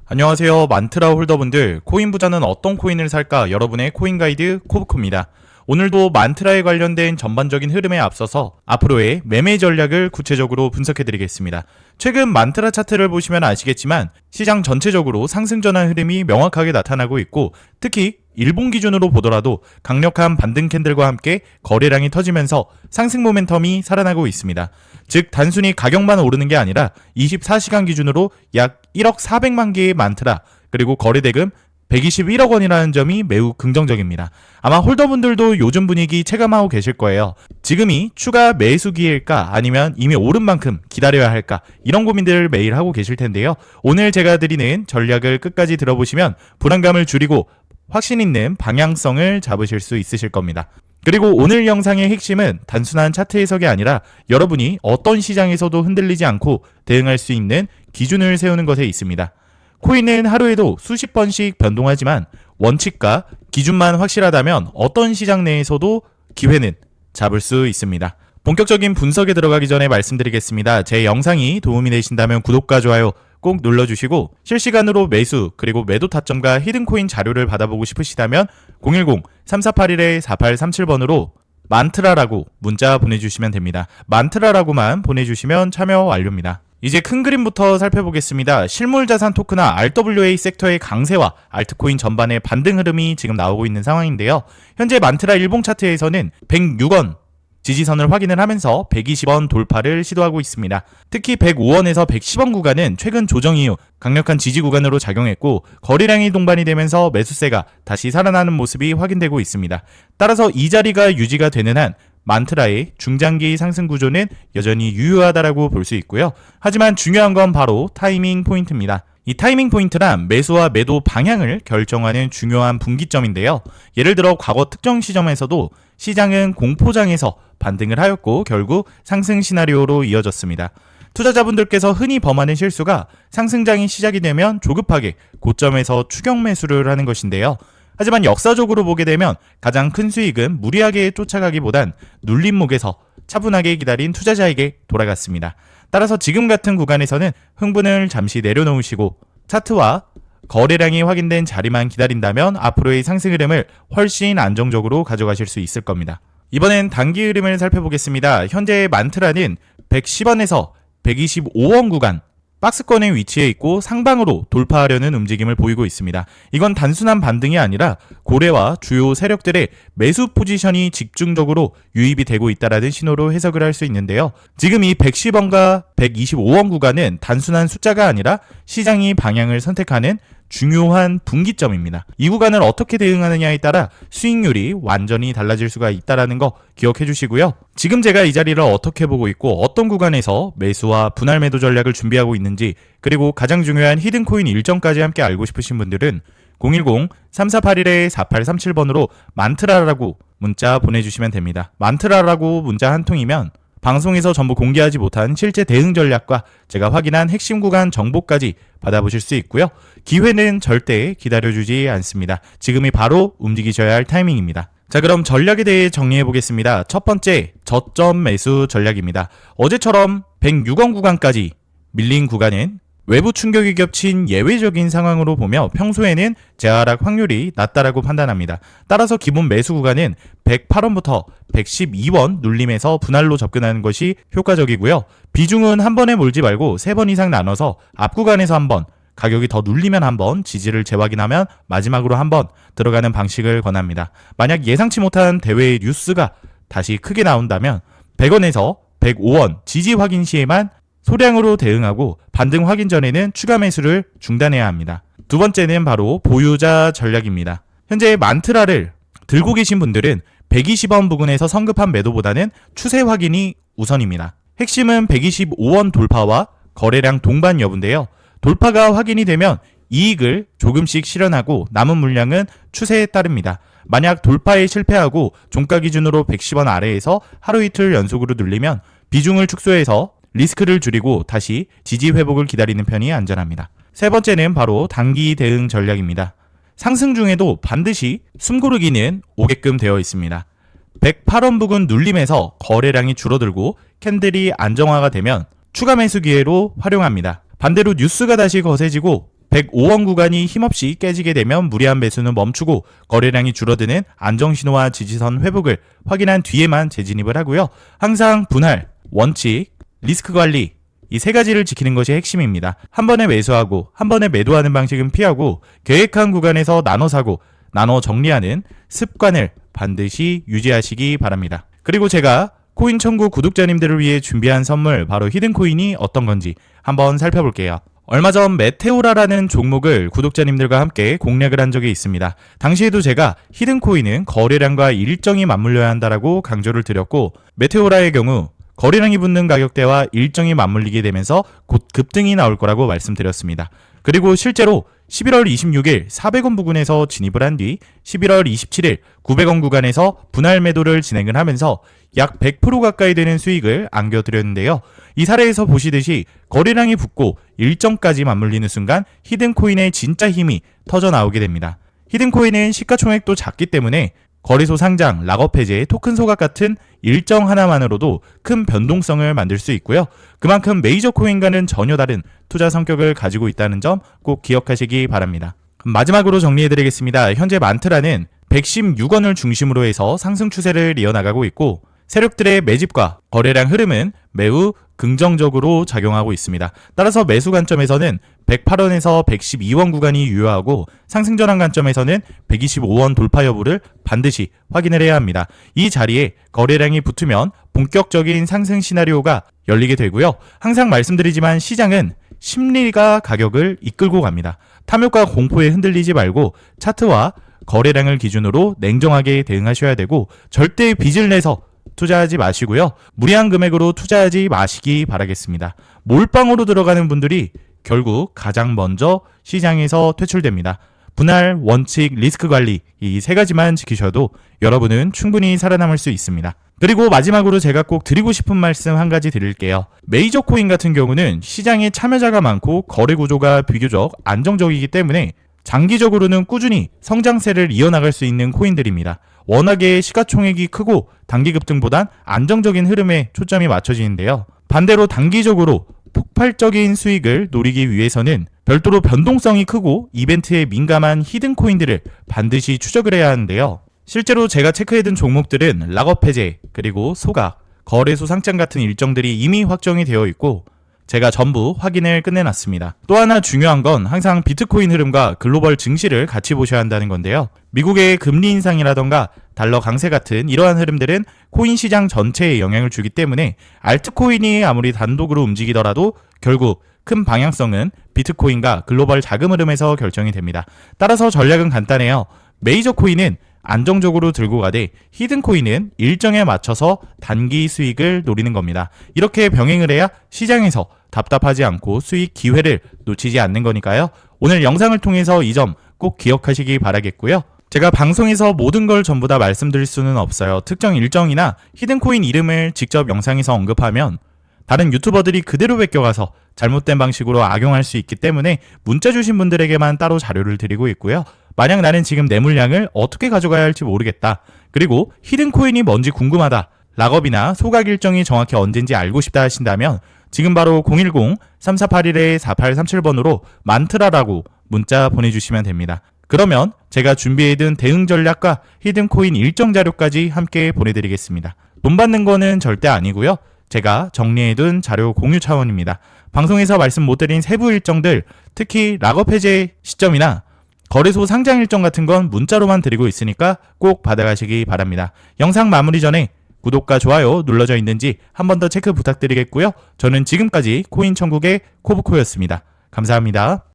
안녕하세요. 만트라 홀더분들, 코인 부자는 어떤 코인을 살까? 여러분의 코인 가이드 코브코입니다. 오늘도 만트라에 관련된 전반적인 흐름에 앞서서 앞으로의 매매 전략을 구체적으로 분석해드리겠습니다. 최근 만트라 차트를 보시면 아시겠지만 시장 전체적으로 상승 전환 흐름이 명확하게 나타나고 있고, 특히 일본 기준으로 보더라도 강력한 반등 캔들과 함께 거래량이 터지면서 상승 모멘텀이 살아나고 있습니다. 즉 단순히 가격만 오르는 게 아니라 24시간 기준으로 약 1억 400만 개의 만트라, 그리고 거래대금 121억 원이라는 점이 매우 긍정적입니다. 아마 홀더분들도 요즘 분위기 체감하고 계실 거예요. 지금이 추가 매수 기회일까, 아니면 이미 오른 만큼 기다려야 할까, 이런 고민들을 매일 하고 계실 텐데요. 오늘 제가 드리는 전략을 끝까지 들어보시면 불안감을 줄이고 확신 있는 방향성을 잡으실 수 있으실 겁니다. 그리고 오늘 영상의 핵심은 단순한 차트 해석이 아니라 여러분이 어떤 시장에서도 흔들리지 않고 대응할 수 있는 기준을 세우는 것에 있습니다. 코인은 하루에도 수십 번씩 변동하지만 원칙과 기준만 확실하다면 어떤 시장 내에서도 기회는 잡을 수 있습니다. 본격적인 분석에 들어가기 전에 말씀드리겠습니다. 제 영상이 도움이 되신다면 구독과 좋아요 꼭 눌러주시고, 실시간으로 매수 그리고 매도 타점과 히든코인 자료를 받아보고 싶으시다면 010-3481-4837번으로 만트라라고 문자 보내주시면 됩니다. 만트라라고만 보내주시면 참여 완료입니다. 이제 큰 그림부터 살펴보겠습니다. 실물자산 토크나 RWA 섹터의 강세와 알트코인 전반의 반등 흐름이 지금 나오고 있는 상황인데요. 현재 만트라 일봉 차트에서는 106원 지지선을 확인을 하면서 120원 돌파를 시도하고 있습니다. 특히 105원에서 110원 구간은 최근 조정 이후 강력한 지지 구간으로 작용했고, 거래량이 동반이 되면서 매수세가 다시 살아나는 모습이 확인되고 있습니다. 따라서 이 자리가 유지가 되는 한 만트라의 중장기 상승 구조는 여전히 유효하다라고 볼 수 있고요. 하지만 중요한 건 바로 타이밍 포인트입니다. 이 타이밍 포인트란 매수와 매도 방향을 결정하는 중요한 분기점인데요. 예를 들어 과거 특정 시점에서도 시장은 공포장에서 반등을 하였고 결국 상승 시나리오로 이어졌습니다. 투자자분들께서 흔히 범하는 실수가 상승장이 시작이 되면 조급하게 고점에서 추격 매수를 하는 것인데요. 하지만 역사적으로 보게 되면 가장 큰 수익은 무리하게 쫓아가기보단 눌림목에서 차분하게 기다린 투자자에게 돌아갔습니다. 따라서 지금 같은 구간에서는 흥분을 잠시 내려놓으시고 차트와 거래량이 확인된 자리만 기다린다면 앞으로의 상승 흐름을 훨씬 안정적으로 가져가실 수 있을 겁니다. 이번엔 단기 흐름을 살펴보겠습니다. 현재 만트라는 110원에서 125원 구간 박스권에 위치해 있고 상방으로 돌파하려는 움직임을 보이고 있습니다. 이건 단순한 반등이 아니라 고래와 주요 세력들의 매수 포지션이 집중적으로 유입이 되고 있다는 신호로 해석을 할 수 있는데요. 지금 이 110원과 125원 구간은 단순한 숫자가 아니라 시장이 방향을 선택하는 중요한 분기점입니다. 이 구간을 어떻게 대응하느냐에 따라 수익률이 완전히 달라질 수가 있다는 거 기억해 주시고요. 지금 제가 이 자리를 어떻게 보고 있고 어떤 구간에서 매수와 분할 매도 전략을 준비하고 있는지, 그리고 가장 중요한 히든코인 일정까지 함께 알고 싶으신 분들은 010-3481-4837번으로 만트라라고 문자 보내주시면 됩니다. 만트라라고 문자 한 통이면 방송에서 전부 공개하지 못한 실제 대응 전략과 제가 확인한 핵심 구간 정보까지 받아보실 수 있고요. 기회는 절대 기다려주지 않습니다. 지금이 바로 움직이셔야 할 타이밍입니다. 자, 그럼 전략에 대해 정리해 보겠습니다. 첫 번째, 저점 매수 전략입니다. 어제처럼 106원 구간까지 밀린 구간은 외부 충격이 겹친 예외적인 상황으로 보며 평소에는 재하락 확률이 낮다라고 판단합니다. 따라서 기본 매수 구간은 108원부터 112원 눌림에서 분할로 접근하는 것이 효과적이고요. 비중은 한 번에 몰지 말고 3번 이상 나눠서 앞 구간에서 한 번, 가격이 더 눌리면 한 번, 지지를 재확인하면 마지막으로 한 번 들어가는 방식을 권합니다. 만약 예상치 못한 대외의 뉴스가 다시 크게 나온다면 100원에서 105원 지지 확인 시에만 소량으로 대응하고 반등 확인 전에는 추가 매수를 중단해야 합니다. 두 번째는 바로 보유자 전략입니다. 현재 만트라를 들고 계신 분들은 120원 부근에서 성급한 매도보다는 추세 확인이 우선입니다. 핵심은 125원 돌파와 거래량 동반 여부인데요. 돌파가 확인이 되면 이익을 조금씩 실현하고 남은 물량은 추세에 따릅니다. 만약 돌파에 실패하고 종가 기준으로 110원 아래에서 하루 이틀 연속으로 눌리면 비중을 축소해서 리스크를 줄이고 다시 지지 회복을 기다리는 편이 안전합니다. 세 번째는 바로 단기 대응 전략입니다. 상승 중에도 반드시 숨고르기는 오게끔 되어 있습니다. 108원 부근 눌림에서 거래량이 줄어들고 캔들이 안정화가 되면 추가 매수 기회로 활용합니다. 반대로 뉴스가 다시 거세지고 105원 구간이 힘없이 깨지게 되면 무리한 매수는 멈추고 거래량이 줄어드는 안정신호와 지지선 회복을 확인한 뒤에만 재진입을 하고요. 항상 분할, 원칙, 리스크 관리 이 세 가지를 지키는 것이 핵심입니다. 한 번에 매수하고 한 번에 매도하는 방식은 피하고 계획한 구간에서 나눠 사고 나눠 정리하는 습관을 반드시 유지하시기 바랍니다. 그리고 제가 코인 천국 구독자님들을 위해 준비한 선물 바로 히든코인이 어떤 건지 한번 살펴볼게요. 얼마 전 메테오라라는 종목을 구독자님들과 함께 공략을 한 적이 있습니다. 당시에도 제가 히든코인은 거래량과 일정이 맞물려야 한다라고 강조를 드렸고 메테오라의 경우 거래량이 붙는 가격대와 일정이 맞물리게 되면서 곧 급등이 나올 거라고 말씀드렸습니다. 그리고 실제로 11월 26일 400원 부근에서 진입을 한 뒤 11월 27일 900원 구간에서 분할 매도를 진행을 하면서 약 100% 가까이 되는 수익을 안겨드렸는데요. 이 사례에서 보시듯이 거래량이 붙고 일정까지 맞물리는 순간 히든코인의 진짜 힘이 터져 나오게 됩니다. 히든코인은 시가총액도 작기 때문에 거래소 상장, 락업 해제, 토큰 소각 같은 일정 하나만으로도 큰 변동성을 만들 수 있고요. 그만큼 메이저 코인과는 전혀 다른 투자 성격을 가지고 있다는 점 꼭 기억하시기 바랍니다. 마지막으로 정리해드리겠습니다. 현재 만트라는 116원을 중심으로 해서 상승 추세를 이어나가고 있고 세력들의 매집과 거래량 흐름은 매우 긍정적으로 작용하고 있습니다. 따라서 매수 관점에서는 108원에서 112원 구간이 유효하고 상승 전환 관점에서는 125원 돌파 여부를 반드시 확인을 해야 합니다. 이 자리에 거래량이 붙으면 본격적인 상승 시나리오가 열리게 되고요. 항상 말씀드리지만 시장은 심리가 가격을 이끌고 갑니다. 탐욕과 공포에 흔들리지 말고 차트와 거래량을 기준으로 냉정하게 대응하셔야 되고 절대 빚을 내서 투자하지 마시고요. 무리한 금액으로 투자하지 마시기 바라겠습니다. 몰빵으로 들어가는 분들이 결국 가장 먼저 시장에서 퇴출됩니다. 분할, 원칙, 리스크 관리 이 세 가지만 지키셔도 여러분은 충분히 살아남을 수 있습니다. 그리고 마지막으로 제가 꼭 드리고 싶은 말씀 한 가지 드릴게요. 메이저 코인 같은 경우는 시장에 참여자가 많고 거래 구조가 비교적 안정적이기 때문에 장기적으로는 꾸준히 성장세를 이어나갈 수 있는 코인들입니다. 워낙에 시가총액이 크고 단기 급등보단 안정적인 흐름에 초점이 맞춰지는데요. 반대로 단기적으로 폭발적인 수익을 노리기 위해서는 별도로 변동성이 크고 이벤트에 민감한 히든코인들을 반드시 추적을 해야 하는데요. 실제로 제가 체크해둔 종목들은 락업 해제, 그리고 소각, 거래소 상장 같은 일정들이 이미 확정이 되어 있고 제가 전부 확인을 끝내놨습니다. 또 하나 중요한 건 항상 비트코인 흐름과 글로벌 증시를 같이 보셔야 한다는 건데요. 미국의 금리 인상이라던가 달러 강세 같은 이러한 흐름들은 코인 시장 전체에 영향을 주기 때문에 알트코인이 아무리 단독으로 움직이더라도 결국 큰 방향성은 비트코인과 글로벌 자금 흐름에서 결정이 됩니다. 따라서 전략은 간단해요. 메이저 코인은 안정적으로 들고 가되 히든코인은 일정에 맞춰서 단기 수익을 노리는 겁니다. 이렇게 병행을 해야 시장에서 답답하지 않고 수익 기회를 놓치지 않는 거니까요. 오늘 영상을 통해서 이 점 꼭 기억하시기 바라겠고요. 제가 방송에서 모든 걸 전부 다 말씀드릴 수는 없어요. 특정 일정이나 히든코인 이름을 직접 영상에서 언급하면 다른 유튜버들이 그대로 베껴가서 잘못된 방식으로 악용할 수 있기 때문에 문자 주신 분들에게만 따로 자료를 드리고 있고요. 만약 나는 지금 내 물량을 어떻게 가져가야 할지 모르겠다. 그리고 히든코인이 뭔지 궁금하다. 락업이나 소각 일정이 정확히 언젠지 알고 싶다 하신다면 지금 바로 010-3481-4837번으로 만트라라고 문자 보내주시면 됩니다. 그러면 제가 준비해둔 대응 전략과 히든코인 일정 자료까지 함께 보내드리겠습니다. 돈 받는 거는 절대 아니고요. 제가 정리해둔 자료 공유 차원입니다. 방송에서 말씀 못 드린 세부 일정들, 특히 락업 해제 시점이나 거래소 상장 일정 같은 건 문자로만 드리고 있으니까 꼭 받아가시기 바랍니다. 영상 마무리 전에 구독과 좋아요 눌러져 있는지 한 번 더 체크 부탁드리겠고요. 저는 지금까지 코인 천국의 코브코였습니다. 감사합니다.